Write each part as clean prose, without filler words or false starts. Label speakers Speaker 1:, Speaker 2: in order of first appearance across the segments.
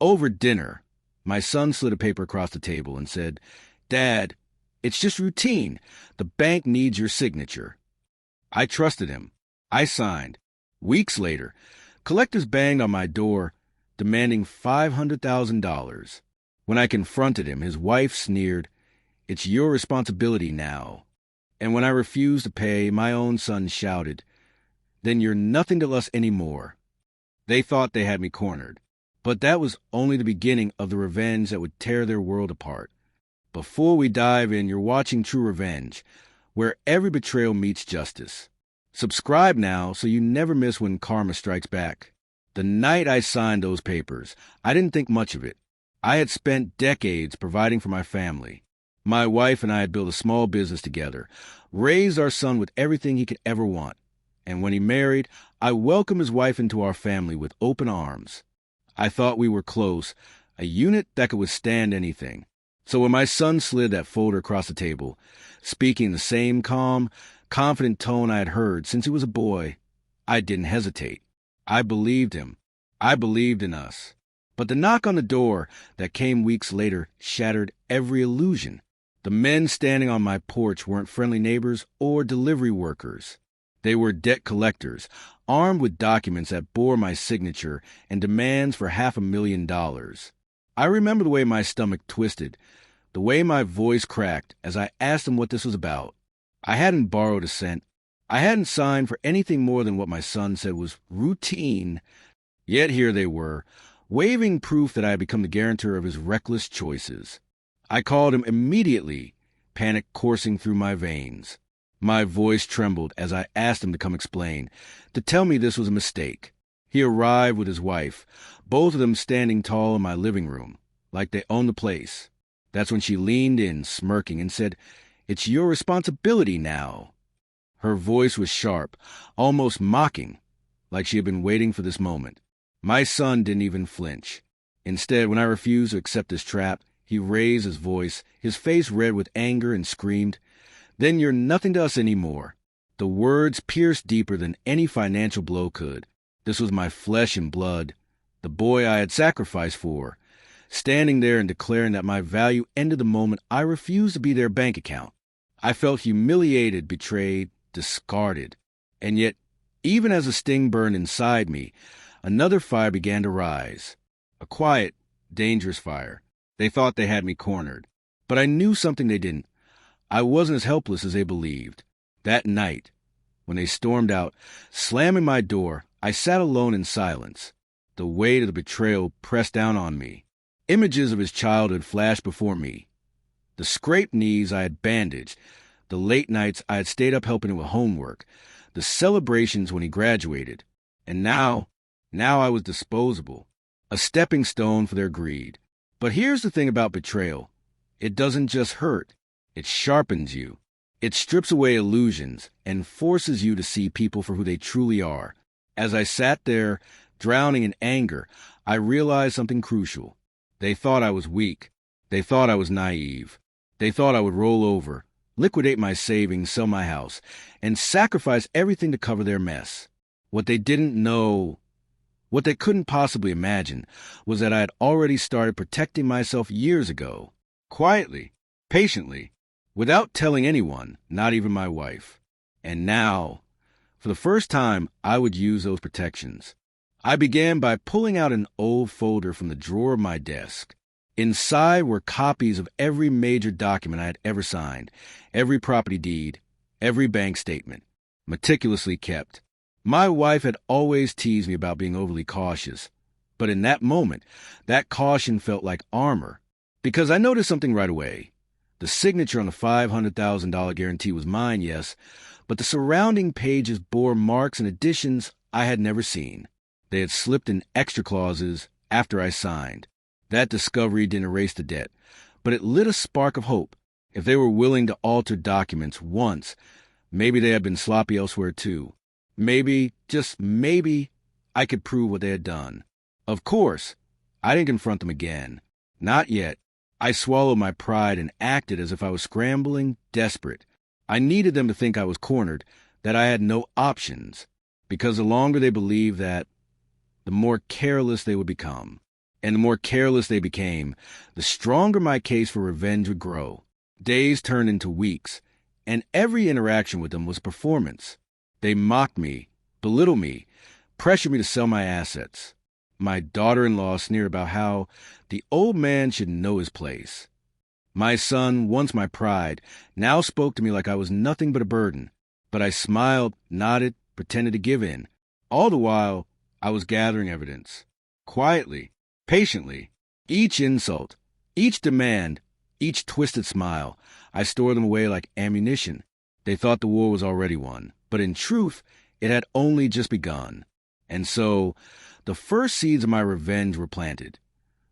Speaker 1: Over dinner, my son slid a paper across the table and said, "Dad, it's just routine. The bank needs your signature." I trusted him. I signed. Weeks later, collectors banged on my door, demanding $500,000. When I confronted him, his wife sneered, "It's your responsibility now." And when I refused to pay, my own son shouted, "Then you're nothing to us anymore." They thought they had me cornered. But that was only the beginning of the revenge that would tear their world apart. Before we dive in, you're watching True Revenge, where every betrayal meets justice. Subscribe now so you never miss when karma strikes back. The night I signed those papers, I didn't think much of it. I had spent decades providing for my family. My wife and I had built a small business together, raised our son with everything he could ever want. And when he married, I welcomed his wife into our family with open arms. I thought we were close, a unit that could withstand anything. So when my son slid that folder across the table, speaking the same calm, confident tone I had heard since he was a boy, I didn't hesitate. I believed him. I believed in us. But the knock on the door that came weeks later shattered every illusion. The men standing on my porch weren't friendly neighbors or delivery workers. They were debt collectors, armed with documents that bore my signature and demands for $500,000. I remember the way my stomach twisted, the way my voice cracked as I asked them what this was about. I hadn't borrowed a cent. I hadn't signed for anything more than what my son said was routine. Yet here they were, waving proof that I had become the guarantor of his reckless choices. I called him immediately, panic coursing through my veins. My voice trembled as I asked him to come explain, to tell me this was a mistake. He arrived with his wife, both of them standing tall in my living room, like they owned the place. That's when she leaned in, smirking, and said, "It's your responsibility now." Her voice was sharp, almost mocking, like she had been waiting for this moment. My son didn't even flinch. Instead, when I refused to accept this trap, he raised his voice, his face red with anger, and screamed, "Then you're nothing to us anymore." The words pierced deeper than any financial blow could. This was my flesh and blood, the boy I had sacrificed for, standing there and declaring that my value ended the moment I refused to be their bank account. I felt humiliated, betrayed, discarded. And yet, even as a sting burned inside me, another fire began to rise. A quiet, dangerous fire. They thought they had me cornered. But I knew something they didn't. I wasn't as helpless as they believed. That night, when they stormed out, slamming my door, I sat alone in silence. The weight of the betrayal pressed down on me. Images of his childhood flashed before me. The scraped knees I had bandaged, the late nights I had stayed up helping him with homework, the celebrations when he graduated. And now I was disposable, a stepping stone for their greed. But here's the thing about betrayal. It doesn't just hurt. It sharpens you. It strips away illusions and forces you to see people for who they truly are. As I sat there, drowning in anger, I realized something crucial. They thought I was weak. They thought I was naive. They thought I would roll over, liquidate my savings, sell my house, and sacrifice everything to cover their mess. What they didn't know, what they couldn't possibly imagine, was that I had already started protecting myself years ago, quietly, patiently, without telling anyone, not even my wife. And now, for the first time, I would use those protections. I began by pulling out an old folder from the drawer of my desk. Inside were copies of every major document I had ever signed, every property deed, every bank statement, meticulously kept. My wife had always teased me about being overly cautious, but in that moment, that caution felt like armor, because I noticed something right away. The signature on the $500,000 guarantee was mine, yes, but the surrounding pages bore marks and additions I had never seen. They had slipped in extra clauses after I signed. That discovery didn't erase the debt, but it lit a spark of hope. If they were willing to alter documents once, maybe they had been sloppy elsewhere too. Maybe, just maybe, I could prove what they had done. Of course, I didn't confront them again. Not yet. I swallowed my pride and acted as if I was scrambling, desperate. I needed them to think I was cornered, that I had no options, because the longer they believed that, the more careless they would become. And the more careless they became, the stronger my case for revenge would grow. Days turned into weeks, and every interaction with them was performance. They mocked me, belittled me, pressured me to sell my assets. My daughter-in-law sneered about how the old man should know his place. My son, once my pride, now spoke to me like I was nothing but a burden. But I smiled, nodded, pretended to give in. All the while, I was gathering evidence. Quietly, patiently, each insult, each demand, each twisted smile, I stored them away like ammunition. They thought the war was already won, but in truth, it had only just begun. And so, the first seeds of my revenge were planted.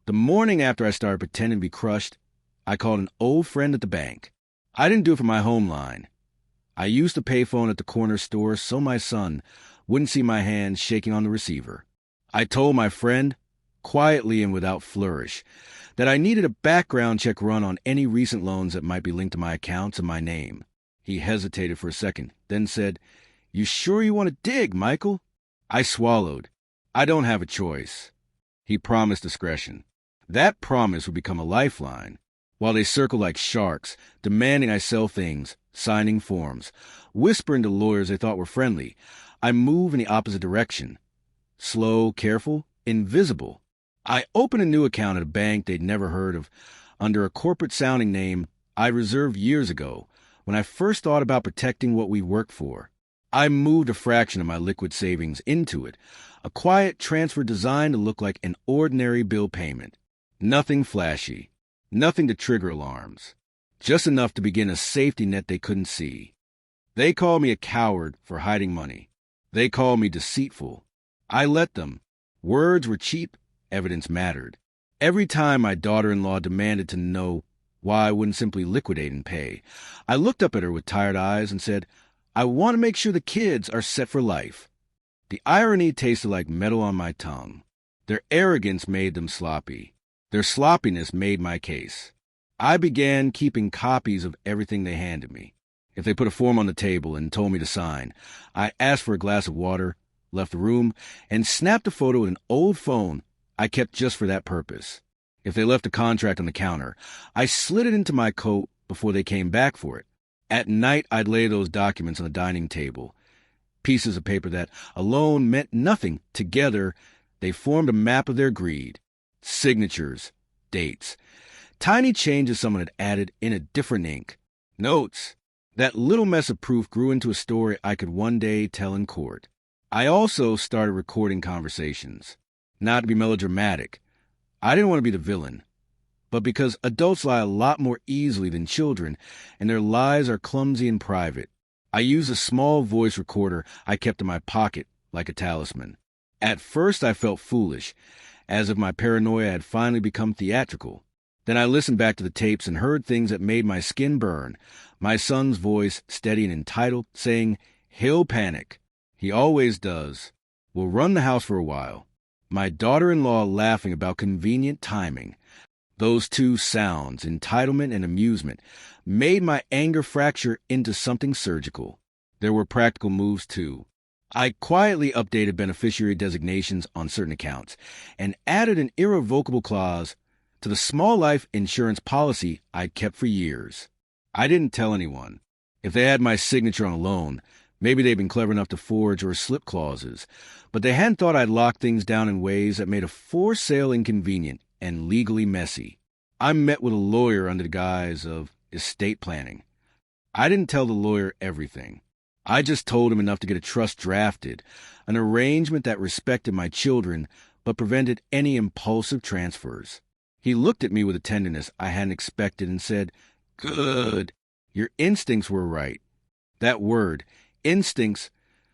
Speaker 1: The morning after I started pretending to be crushed, I called an old friend at the bank. I didn't do it for my home line. I used the payphone at the corner store so my son wouldn't see my hand shaking on the receiver. I told my friend, quietly and without flourish, that I needed a background check run on any recent loans that might be linked to my accounts and my name. He hesitated for a second, then said, "You sure you want to dig, Michael?" I swallowed. I don't have a choice. He promised discretion. That promise would become a lifeline. While they circled like sharks, demanding I sell things, signing forms, whispering to lawyers they thought were friendly, I moved in the opposite direction. Slow, careful, invisible. I opened a new account at a bank they'd never heard of, under a corporate-sounding name I reserved years ago, when I first thought about protecting what we worked for. I moved a fraction of my liquid savings into it, a quiet transfer designed to look like an ordinary bill payment. Nothing flashy, nothing to trigger alarms, just enough to begin a safety net they couldn't see. They called me a coward for hiding money. They called me deceitful. I let them. Words were cheap, evidence mattered. Every time my daughter-in-law demanded to know why I wouldn't simply liquidate and pay, I looked up at her with tired eyes and said, "I want to make sure the kids are set for life." The irony tasted like metal on my tongue. Their arrogance made them sloppy. Their sloppiness made my case. I began keeping copies of everything they handed me. If they put a form on the table and told me to sign, I asked for a glass of water, left the room, and snapped a photo with an old phone I kept just for that purpose. If they left a contract on the counter, I slid it into my coat before they came back for it. At night, I'd lay those documents on the dining table. Pieces of paper that alone meant nothing. Together, they formed a map of their greed. Signatures, dates, tiny changes someone had added in a different ink. Notes. That little mess of proof grew into a story I could one day tell in court. I also started recording conversations. Not to be melodramatic. I didn't want to be the villain. But because adults lie a lot more easily than children, and their lies are clumsy and private, I used a small voice recorder I kept in my pocket like a talisman. At first I felt foolish, as if my paranoia had finally become theatrical. Then I listened back to the tapes and heard things that made my skin burn. My son's voice, steady and entitled, saying, "He'll panic. He always does. We'll run the house for a while." My daughter-in-law laughing about convenient timing. Those two sounds, entitlement and amusement, made my anger fracture into something surgical. There were practical moves, too. I quietly updated beneficiary designations on certain accounts and added an irrevocable clause to the small life insurance policy I'd kept for years. I didn't tell anyone. If they had my signature on a loan, maybe they'd been clever enough to forge or slip clauses, but they hadn't thought I'd locked things down in ways that made a forced sale inconvenient and legally messy. I met with a lawyer under the guise of estate planning. I didn't tell the lawyer everything. I just told him enough to get a trust drafted, an arrangement that respected my children but prevented any impulsive transfers. He looked at me with a tenderness I hadn't expected and said, "Good. Your instincts were right." That word, instincts,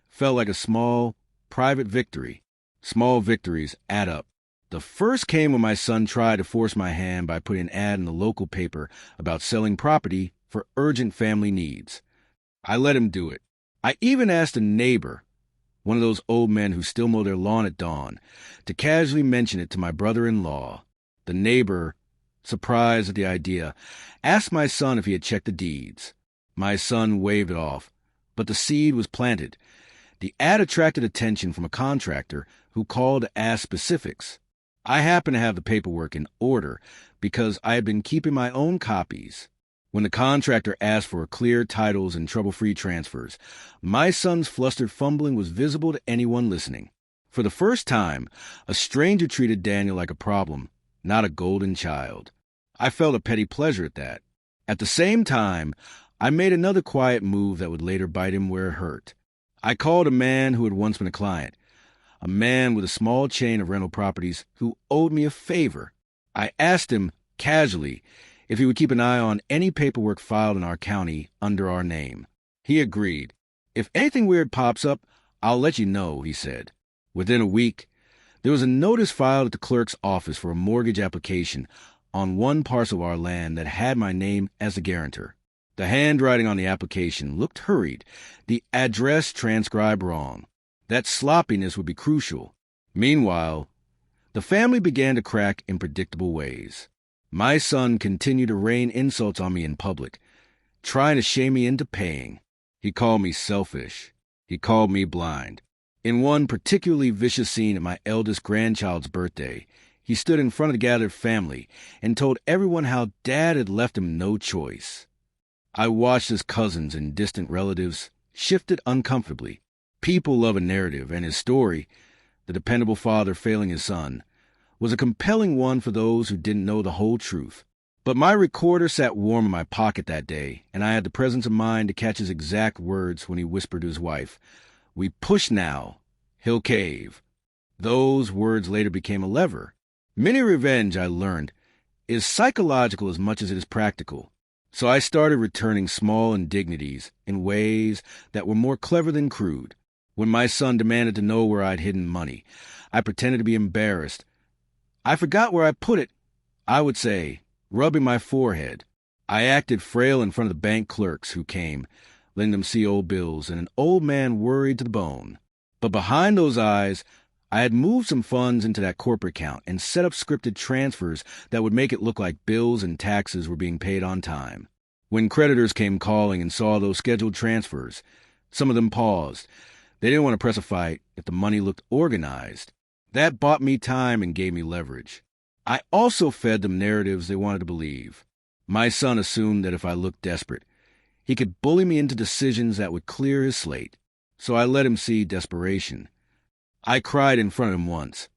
Speaker 1: felt like a small, private victory. Small victories add up. The first came when my son tried to force my hand by putting an ad in the local paper about selling property for urgent family needs. I let him do it. I even asked a neighbor, one of those old men who still mow their lawn at dawn, to casually mention it to my brother-in-law. The neighbor, surprised at the idea, asked my son if he had checked the deeds. My son waved it off, but the seed was planted. The ad attracted attention from a contractor who called to ask specifics. I happened to have the paperwork in order because I had been keeping my own copies. When the contractor asked for clear titles and trouble-free transfers, my son's flustered fumbling was visible to anyone listening. For the first time, a stranger treated Daniel like a problem, not a golden child. I felt a petty pleasure at that. At the same time, I made another quiet move that would later bite him where it hurt. I called a man who had once been a client, a man with a small chain of rental properties who owed me a favor. I asked him, casually, if he would keep an eye on any paperwork filed in our county under our name. He agreed. If anything weird pops up, I'll let you know, he said. Within a week, there was a notice filed at the clerk's office for a mortgage application on one parcel of our land that had my name as the guarantor. The handwriting on the application looked hurried, the address transcribed wrong. That sloppiness would be crucial. Meanwhile, the family began to crack in predictable ways. My son continued to rain insults on me in public, trying to shame me into paying. He called me selfish. He called me blind. In one particularly vicious scene at my eldest grandchild's birthday, he stood in front of the gathered family and told everyone how Dad had left him no choice. I watched as cousins and distant relatives shifted uncomfortably. People love a narrative, and his story, the dependable father failing his son, was a compelling one for those who didn't know the whole truth. But my recorder sat warm in my pocket that day, and I had the presence of mind to catch his exact words when he whispered to his wife, "We push now. He'll cave." Those words later became a lever. Mini revenge, I learned, is psychological as much as it is practical. So I started returning small indignities in ways that were more clever than crude. When my son demanded to know where I'd hidden money, I pretended to be embarrassed. "I forgot where I put it," I would say, rubbing my forehead. I acted frail in front of the bank clerks who came, letting them see old bills, and an old man worried to the bone. But behind those eyes, I had moved some funds into that corporate account and set up scripted transfers that would make it look like bills and taxes were being paid on time. When creditors came calling and saw those scheduled transfers, some of them paused. They didn't want to press a fight if the money looked organized. That bought me time and gave me leverage. I also fed them narratives they wanted to believe. My son assumed that if I looked desperate, he could bully me into decisions that would clear his slate. So I let him see desperation. I cried in front of him once,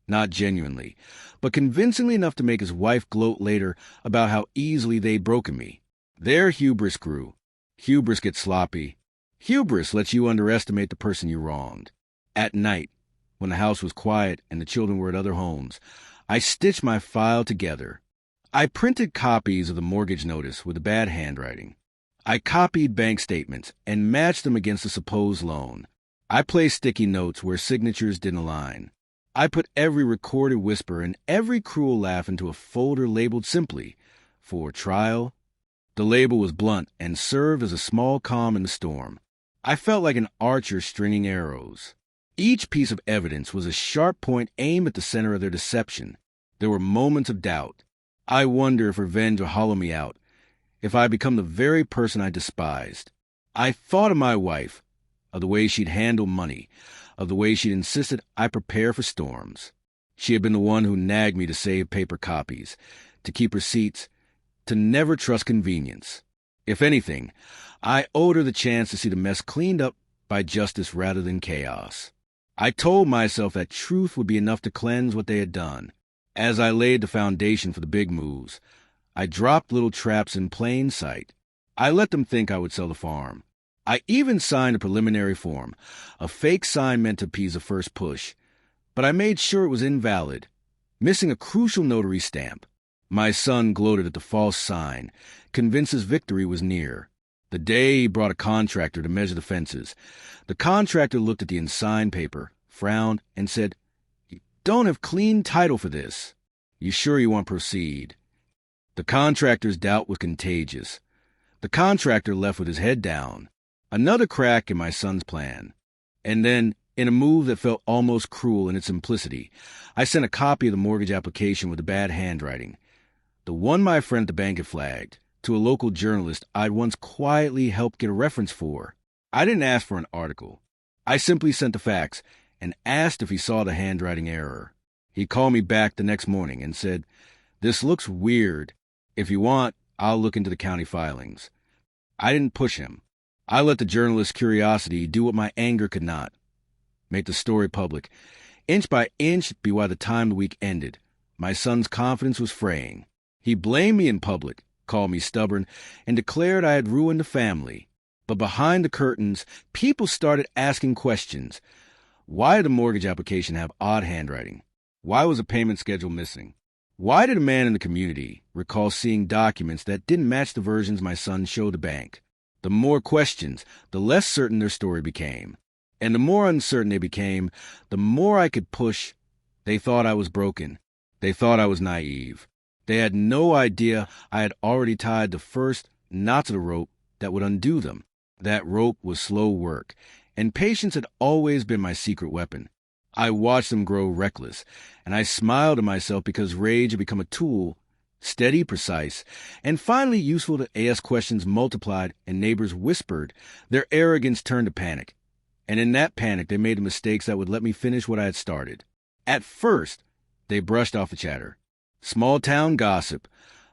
Speaker 1: not genuinely, but convincingly enough to make his wife gloat later about how easily they'd broken me. Their hubris grew. Hubris gets sloppy. Hubris lets you underestimate the person you wronged. At night, when the house was quiet and the children were at other homes, I stitched my file together. I printed copies of the mortgage notice with the bad handwriting. I copied bank statements and matched them against the supposed loan. I placed sticky notes where signatures didn't align. I put every recorded whisper and every cruel laugh into a folder labeled simply, "For trial." The label was blunt and served as a small calm in the storm. I felt like an archer stringing arrows. Each piece of evidence was a sharp point aimed at the center of their deception. There were moments of doubt. I wonder if revenge would hollow me out, if I had become the very person I despised. I thought of my wife, of the way she'd handle money, of the way she'd insisted I prepare for storms. She had been the one who nagged me to save paper copies, to keep receipts, to never trust convenience. If anything, I owed her the chance to see the mess cleaned up by justice rather than chaos. I told myself that truth would be enough to cleanse what they had done. As I laid the foundation for the big moves, I dropped little traps in plain sight. I let them think I would sell the farm. I even signed a preliminary form, a fake sign meant to appease the first push, but I made sure it was invalid, missing a crucial notary stamp. My son gloated at the false sign, convinced his victory was near. The day he brought a contractor to measure the fences, the contractor looked at the unsigned paper, frowned, and said, "You don't have clean title for this. You sure you want to proceed?" The contractor's doubt was contagious. The contractor left with his head down. Another crack in my son's plan. And then, in a move that felt almost cruel in its simplicity, I sent a copy of the mortgage application with the bad handwriting, the one my friend at the bank had flagged, to a local journalist I'd once quietly helped get a reference for. I didn't ask for an article. I simply sent the facts and asked if he saw the handwriting error. He called me back the next morning and said, "This looks weird. If you want, I'll look into the county filings." I didn't push him. I let the journalist's curiosity do what my anger could not: make the story public. Inch by inch, by the time the week ended, my son's confidence was fraying. He blamed me in public, called me stubborn, and declared I had ruined the family. But behind the curtains, people started asking questions. Why did the mortgage application have odd handwriting? Why was a payment schedule missing? Why did a man in the community recall seeing documents that didn't match the versions my son showed the bank? The more questions, the less certain their story became. And the more uncertain they became, the more I could push. They thought I was broken. They thought I was naive. They had no idea I had already tied the first knot to the rope that would undo them. That rope was slow work, and patience had always been my secret weapon. I watched them grow reckless, and I smiled to myself because rage had become a tool, steady, precise, and finally useful to ask questions multiplied and neighbors whispered. Their arrogance turned to panic. And in that panic, they made the mistakes that would let me finish what I had started. At first, they brushed off the chatter. Small town gossip,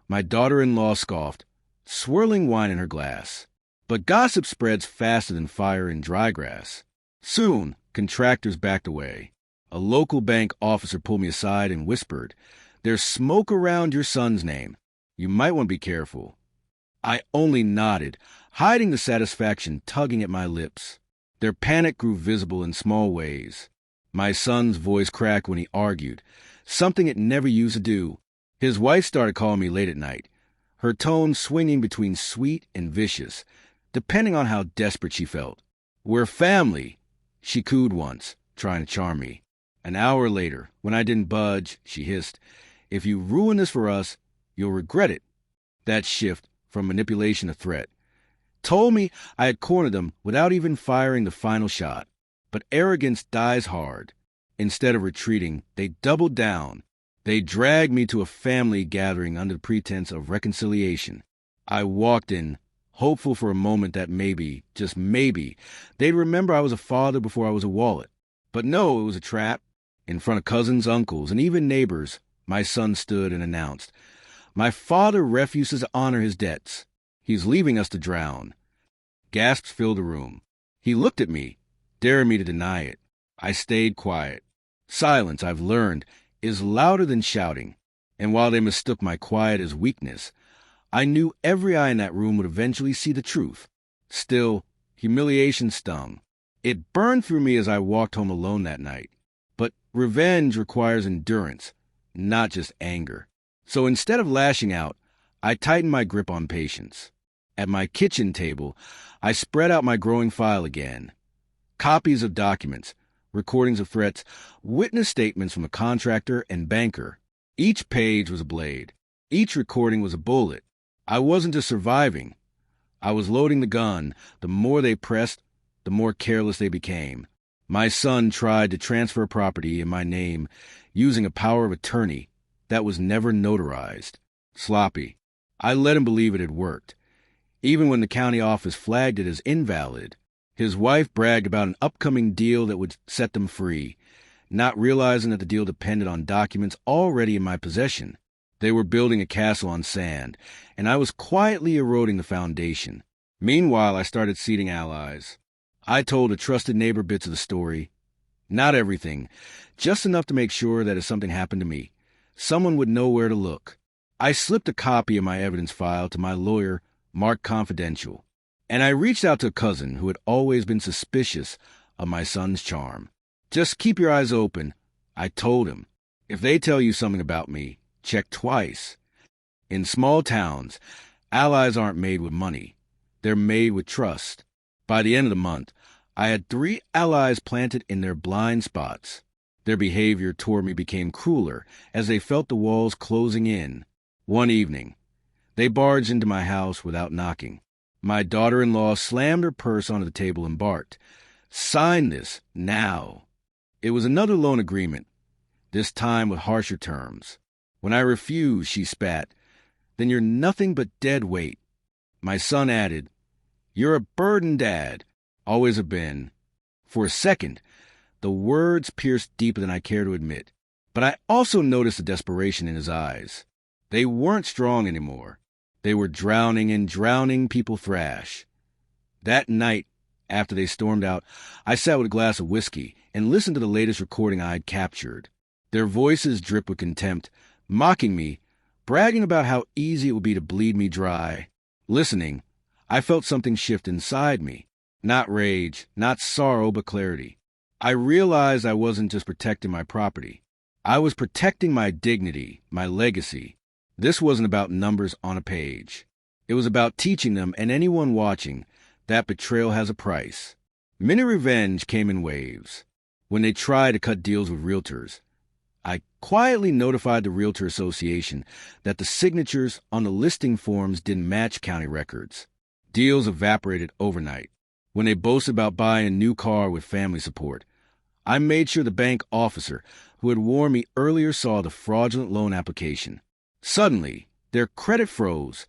Speaker 1: my daughter-in-law scoffed, swirling wine in her glass. But gossip spreads faster than fire in dry grass. Soon, contractors backed away. A local bank officer pulled me aside and whispered, "There's smoke around your son's name. You might want to be careful." I only nodded, hiding the satisfaction tugging at my lips. Their panic grew visible in small ways. My son's voice cracked when he argued, something it never used to do. His wife started calling me late at night, her tone swinging between sweet and vicious, depending on how desperate she felt. "We're family," she cooed once, trying to charm me. An hour later, when I didn't budge, she hissed, "If you ruin this for us, you'll regret it." That shift from manipulation to threat told me I had cornered them without even firing the final shot. But arrogance dies hard. Instead of retreating, they doubled down. They dragged me to a family gathering under the pretense of reconciliation. I walked in, hopeful for a moment that maybe, just maybe, they'd remember I was a father before I was a wallet. But no, it was a trap. In front of cousins, uncles, and even neighbors, my son stood and announced, "My father refuses to honor his debts. He's leaving us to drown." Gasps filled the room. He looked at me, daring me to deny it. I stayed quiet. Silence, I've learned, is louder than shouting. And while they mistook my quiet as weakness, I knew every eye in that room would eventually see the truth. Still, humiliation stung. It burned through me as I walked home alone that night. But revenge requires endurance, not just anger. So instead of lashing out, I tightened my grip on patience. At my kitchen table, I spread out my growing file again. Copies of documents, recordings of threats, witness statements from a contractor and banker. Each page was a blade. Each recording was a bullet. I wasn't just surviving. I was loading the gun. The more they pressed, the more careless they became. My son tried to transfer property in my name using a power of attorney that was never notarized. Sloppy. I let him believe it had worked. Even when the county office flagged it as invalid, his wife bragged about an upcoming deal that would set them free, not realizing that the deal depended on documents already in my possession. They were building a castle on sand, and I was quietly eroding the foundation. Meanwhile, I started seeding allies. I told a trusted neighbor bits of the story. Not everything, just enough to make sure that if something happened to me, someone would know where to look. I slipped a copy of my evidence file to my lawyer, marked confidential, and I reached out to a cousin who had always been suspicious of my son's charm. "Just keep your eyes open," I told him. "If they tell you something about me, check twice." In small towns, allies aren't made with money. They're made with trust. By the end of the month, I had 3 allies planted in their blind spots. Their behavior toward me became crueler as they felt the walls closing in. One evening, they barged into my house without knocking. My daughter-in-law slammed her purse onto the table and barked, "Sign this, now." It was another loan agreement, this time with harsher terms. When I refused, she spat, "Then you're nothing but dead weight." My son added, "You're a burden, Dad. Always have been." For a second, the words pierced deeper than I care to admit. But I also noticed the desperation in his eyes. They weren't strong anymore. They were drowning in drowning people thrash. That night, after they stormed out, I sat with a glass of whiskey and listened to the latest recording I'd captured. Their voices dripped with contempt, mocking me, bragging about how easy it would be to bleed me dry. Listening, I felt something shift inside me. Not rage, not sorrow, but clarity. I realized I wasn't just protecting my property. I was protecting my dignity, my legacy. This wasn't about numbers on a page. It was about teaching them and anyone watching that betrayal has a price. Mini revenge came in waves. When they tried to cut deals with realtors, I quietly notified the Realtor Association that the signatures on the listing forms didn't match county records. Deals evaporated overnight. When they boasted about buying a new car with family support, I made sure the bank officer who had warned me earlier saw the fraudulent loan application. Suddenly, their credit froze,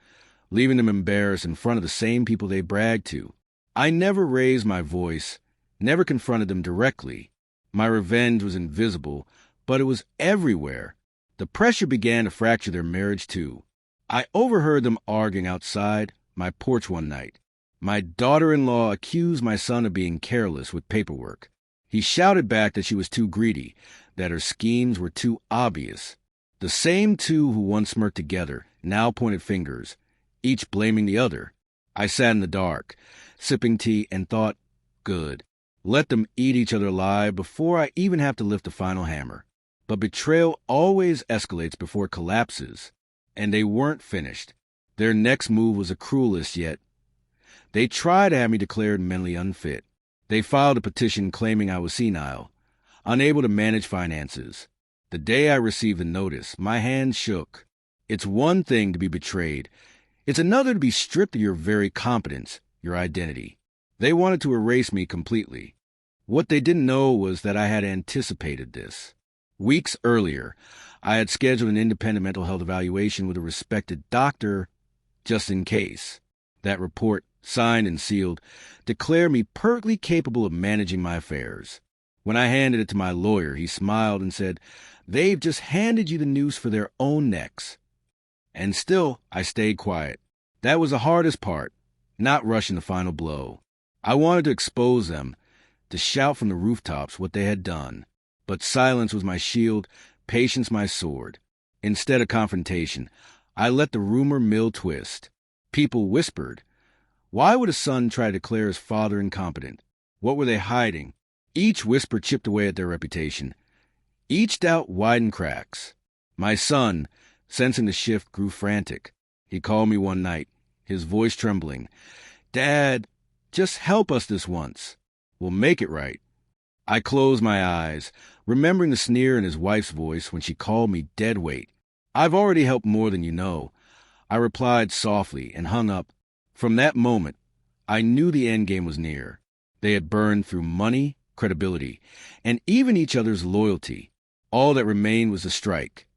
Speaker 1: leaving them embarrassed in front of the same people they bragged to. I never raised my voice, never confronted them directly. My revenge was invisible, but it was everywhere. The pressure began to fracture their marriage, too. I overheard them arguing outside my porch one night. My daughter-in-law accused my son of being careless with paperwork. He shouted back that she was too greedy, that her schemes were too obvious. The same two who once smirked together now pointed fingers, each blaming the other. I sat in the dark, sipping tea, and thought, good. Let them eat each other alive before I even have to lift the final hammer. But betrayal always escalates before it collapses, and they weren't finished. Their next move was the cruelest yet. They tried to have me declared mentally unfit. They filed a petition claiming I was senile, unable to manage finances. The day I received the notice, my hands shook. It's one thing to be betrayed. It's another to be stripped of your very competence, your identity. They wanted to erase me completely. What they didn't know was that I had anticipated this. Weeks earlier, I had scheduled an independent mental health evaluation with a respected doctor, just in case. That report, signed and sealed, declared me perfectly capable of managing my affairs. When I handed it to my lawyer, he smiled and said, "They've just handed you the news for their own necks." And still, I stayed quiet. That was the hardest part, not rushing the final blow. I wanted to expose them, to shout from the rooftops what they had done. But silence was my shield, patience my sword. Instead of confrontation, I let the rumor mill twist. People whispered. Why would a son try to declare his father incompetent? What were they hiding? Each whisper chipped away at their reputation. Each doubt widened cracks. My son, sensing the shift, grew frantic. He called me one night, his voice trembling. "Dad, just help us this once. We'll make it right." I closed my eyes, remembering the sneer in his wife's voice when she called me dead weight. "I've already helped more than you know," I replied softly and hung up. From that moment, I knew the end game was near. They had burned through money, credibility, and even each other's loyalty. All that remained was a strike.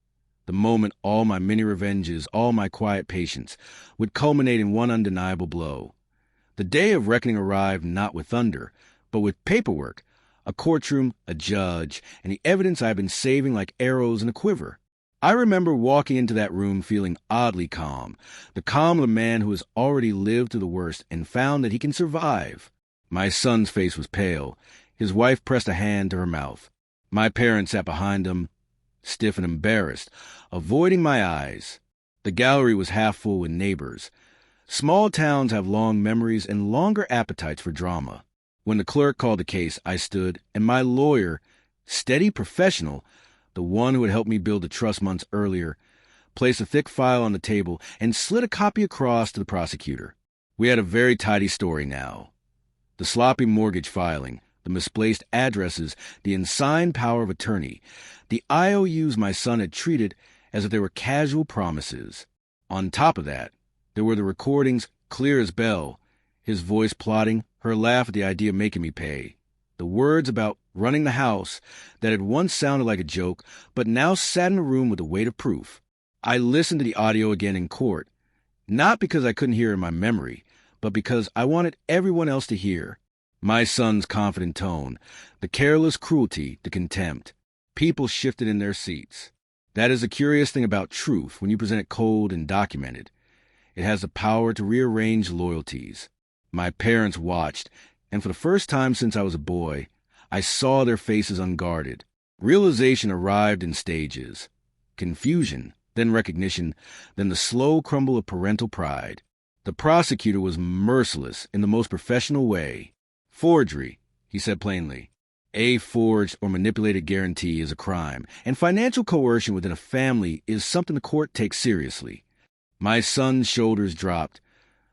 Speaker 1: The moment all my many revenges, all my quiet patience, would culminate in one undeniable blow. The day of reckoning arrived not with thunder, but with paperwork, a courtroom, a judge, and the evidence I had been saving like arrows in a quiver. I remember walking into that room feeling oddly calm, the calm of a man who has already lived through the worst and found that he can survive. My son's face was pale. His wife pressed a hand to her mouth. My parents sat behind them, stiff and embarrassed, avoiding my eyes. The gallery was half full with neighbors. Small towns have long memories and longer appetites for drama. When the clerk called the case, I stood, and my lawyer, steady professional, the one who had helped me build the trust months earlier, placed a thick file on the table and slid a copy across to the prosecutor. We had a very tidy story now. The sloppy mortgage filing, the misplaced addresses, the unsigned power of attorney, the IOUs my son had treated as if they were casual promises. On top of that, there were the recordings, clear as bell, his voice plotting, her laugh at the idea of making me pay. The words about running the house that had once sounded like a joke, but now sat in a room with the weight of proof. I listened to the audio again in court, not because I couldn't hear it in my memory, but because I wanted everyone else to hear. My son's confident tone, the careless cruelty, the contempt. People shifted in their seats. That is the curious thing about truth when you present it cold and documented. It has the power to rearrange loyalties. My parents watched, and for the first time since I was a boy, I saw their faces unguarded. Realization arrived in stages. Confusion, then recognition, then the slow crumble of parental pride. The prosecutor was merciless in the most professional way. Forgery, he said plainly. A forged or manipulated guarantee is a crime, and financial coercion within a family is something the court takes seriously. My son's shoulders dropped,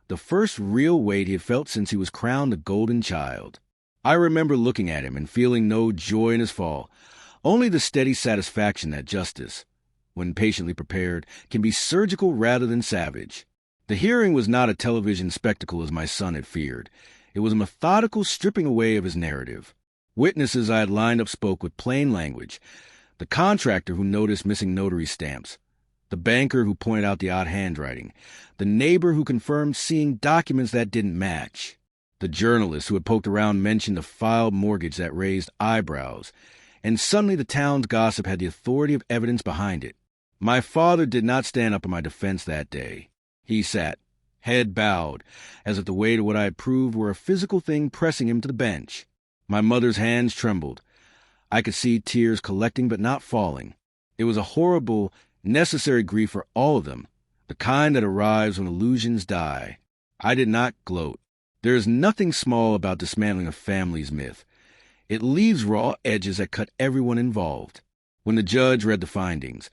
Speaker 1: the first real weight he had felt since he was crowned a golden child. I remember looking at him and feeling no joy in his fall, only the steady satisfaction that justice, when patiently prepared, can be surgical rather than savage. The hearing was not a television spectacle as my son had feared. It was a methodical stripping away of his narrative. Witnesses I had lined up spoke with plain language. The contractor who noticed missing notary stamps, the banker who pointed out the odd handwriting, the neighbor who confirmed seeing documents that didn't match. The journalist who had poked around mentioned a filed mortgage that raised eyebrows, and suddenly the town's gossip had the authority of evidence behind it. My father did not stand up in my defense that day. He sat, head bowed, as if the weight of what I had proved were a physical thing pressing him to the bench. My mother's hands trembled. I could see tears collecting but not falling. It was a horrible, necessary grief for all of them, the kind that arrives when illusions die. I did not gloat. There is nothing small about dismantling a family's myth. It leaves raw edges that cut everyone involved. When the judge read the findings,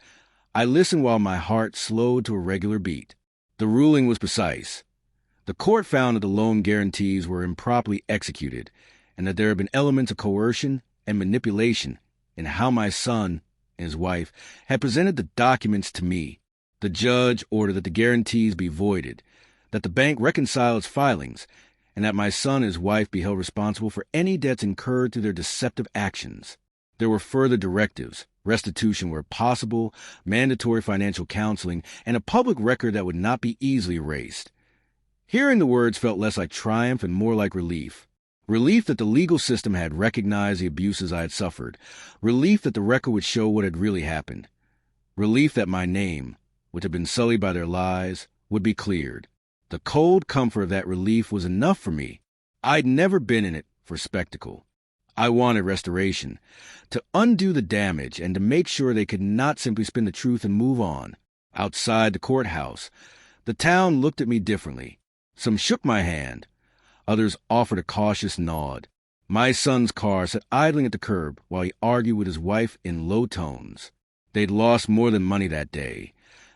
Speaker 1: I listened while my heart slowed to a regular beat. The ruling was precise. The court found that the loan guarantees were improperly executed, and that there had been elements of coercion and manipulation in how my son and his wife had presented the documents to me. The judge ordered that the guarantees be voided, that the bank reconcile its filings, and that my son and his wife be held responsible for any debts incurred through their deceptive actions. There were further directives, restitution where possible, mandatory financial counseling, and a public record that would not be easily erased. Hearing the words felt less like triumph and more like relief. Relief that the legal system had recognized the abuses I had suffered. Relief that the record would show what had really happened. Relief that my name, which had been sullied by their lies, would be cleared. The cold comfort of that relief was enough for me. I'd never been in it for spectacle. I wanted restoration, to undo the damage and to make sure they could not simply spin the truth and move on. Outside the courthouse, the town looked at me differently. Some shook my hand. Others offered a cautious nod. My son's car sat idling at the curb while he argued with his wife in low tones. They'd lost more than money that day.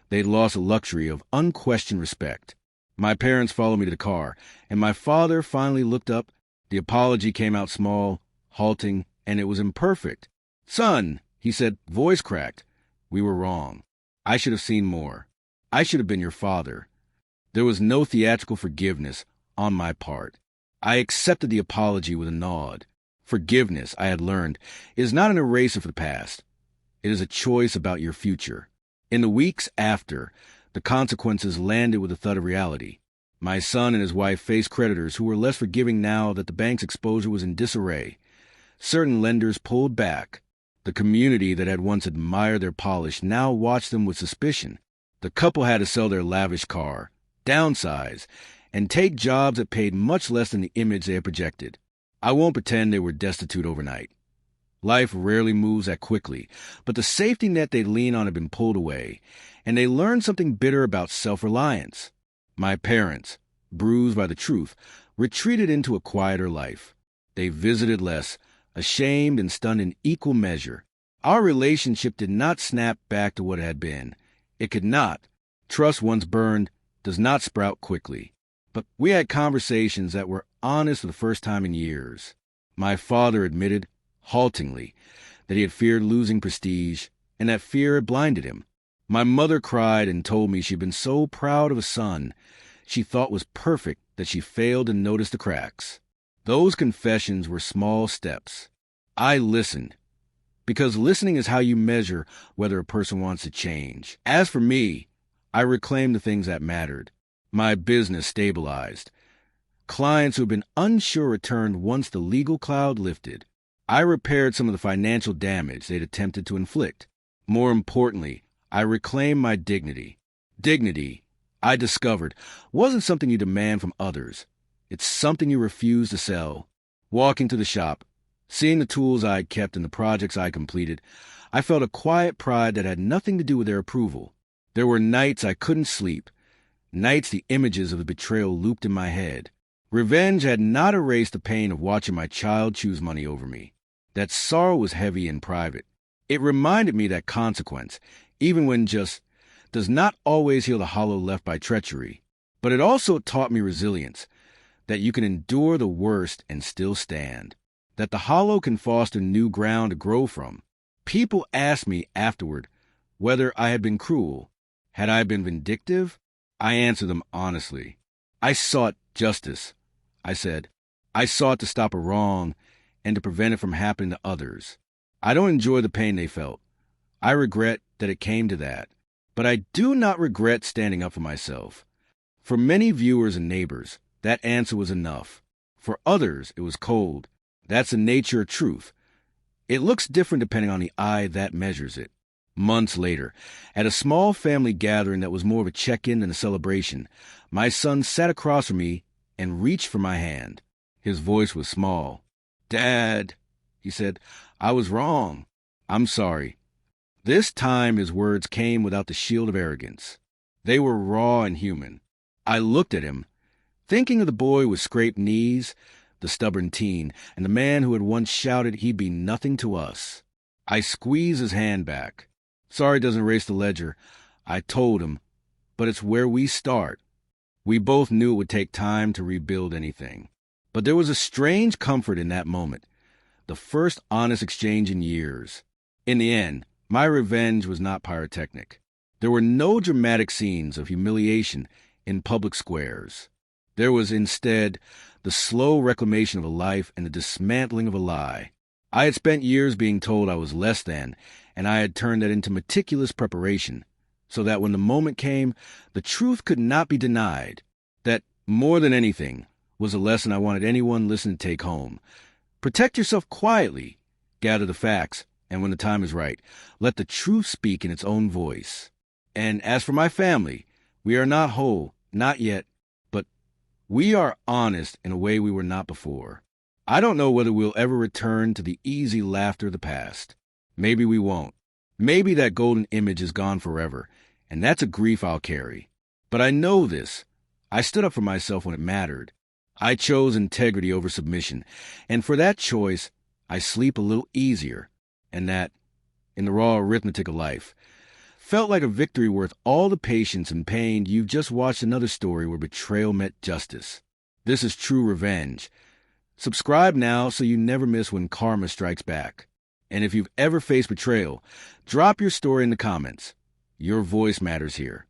Speaker 1: They'd lost a luxury of unquestioned respect. My parents followed me to the car, and my father finally looked up. The apology came out small, halting, and it was imperfect. "Son," he said, voice cracked. "We were wrong. I should have seen more. I should have been your father." There was no theatrical forgiveness on my part. I accepted the apology with a nod. Forgiveness, I had learned, is not an eraser for the past. It is a choice about your future. In the weeks after, the consequences landed with a thud of reality. My son and his wife faced creditors who were less forgiving now that the bank's exposure was in disarray. Certain lenders pulled back. The community that had once admired their polish now watched them with suspicion. The couple had to sell their lavish car, downsize, and take jobs that paid much less than the image they had projected. I won't pretend they were destitute overnight. Life rarely moves that quickly, but the safety net they leaned on had been pulled away, and they learned something bitter about self-reliance. My parents, bruised by the truth, retreated into a quieter life. They visited less, ashamed and stunned in equal measure. Our relationship did not snap back to what it had been. It could not. Trust once burned does not sprout quickly. But we had conversations that were honest for the first time in years. My father admitted, haltingly, that he had feared losing prestige, and that fear had blinded him. My mother cried and told me she'd been so proud of a son she thought was perfect that she failed to notice the cracks. Those confessions were small steps. I listened, because listening is how you measure whether a person wants to change. As for me, I reclaimed the things that mattered. My business stabilized. Clients who had been unsure returned once the legal cloud lifted. I repaired some of the financial damage they'd attempted to inflict. More importantly, I reclaimed my dignity. Dignity, I discovered, wasn't something you demand from others. It's something you refuse to sell. Walking to the shop, seeing the tools I had kept and the projects I completed, I felt a quiet pride that had nothing to do with their approval. There were nights I couldn't sleep, nights the images of the betrayal looped in my head. Revenge had not erased the pain of watching my child choose money over me. That sorrow was heavy and private. It reminded me that consequence, even when just, does not always heal the hollow left by treachery. But it also taught me resilience, that you can endure the worst and still stand, that the hollow can foster new ground to grow from. People asked me afterward whether I had been cruel. Had I been vindictive? I answered them honestly. I sought justice, I said. I sought to stop a wrong and to prevent it from happening to others. I don't enjoy the pain they felt. I regret that it came to that. But I do not regret standing up for myself. For many viewers and neighbors, that answer was enough. For others, it was cold. That's the nature of truth. It looks different depending on the eye that measures it. Months later, at a small family gathering that was more of a check-in than a celebration, my son sat across from me and reached for my hand. His voice was small. "Dad," he said, "I was wrong. I'm sorry." This time his words came without the shield of arrogance. They were raw and human. I looked at him, thinking of the boy with scraped knees, the stubborn teen, and the man who had once shouted he'd be nothing to us. I squeezed his hand back. "Sorry doesn't erase the ledger," I told him, "but it's where we start." We both knew it would take time to rebuild anything. But there was a strange comfort in that moment, the first honest exchange in years. In the end, my revenge was not pyrotechnic. There were no dramatic scenes of humiliation in public squares. There was instead the slow reclamation of a life and the dismantling of a lie. I had spent years being told I was less than, and I had turned that into meticulous preparation, so that when the moment came, the truth could not be denied. That, more than anything, was a lesson I wanted anyone listening to take home. Protect yourself quietly, gather the facts, and when the time is right, let the truth speak in its own voice. And as for my family, we are not whole, not yet, but we are honest in a way we were not before. I don't know whether we'll ever return to the easy laughter of the past. Maybe we won't. Maybe that golden image is gone forever, and that's a grief I'll carry. But I know this. I stood up for myself when it mattered. I chose integrity over submission, and for that choice, I sleep a little easier, and that, in the raw arithmetic of life, felt like a victory worth all the patience and pain. You've just watched another story where betrayal met justice. This is true revenge. Subscribe now so you never miss when karma strikes back. And if you've ever faced betrayal, drop your story in the comments. Your voice matters here.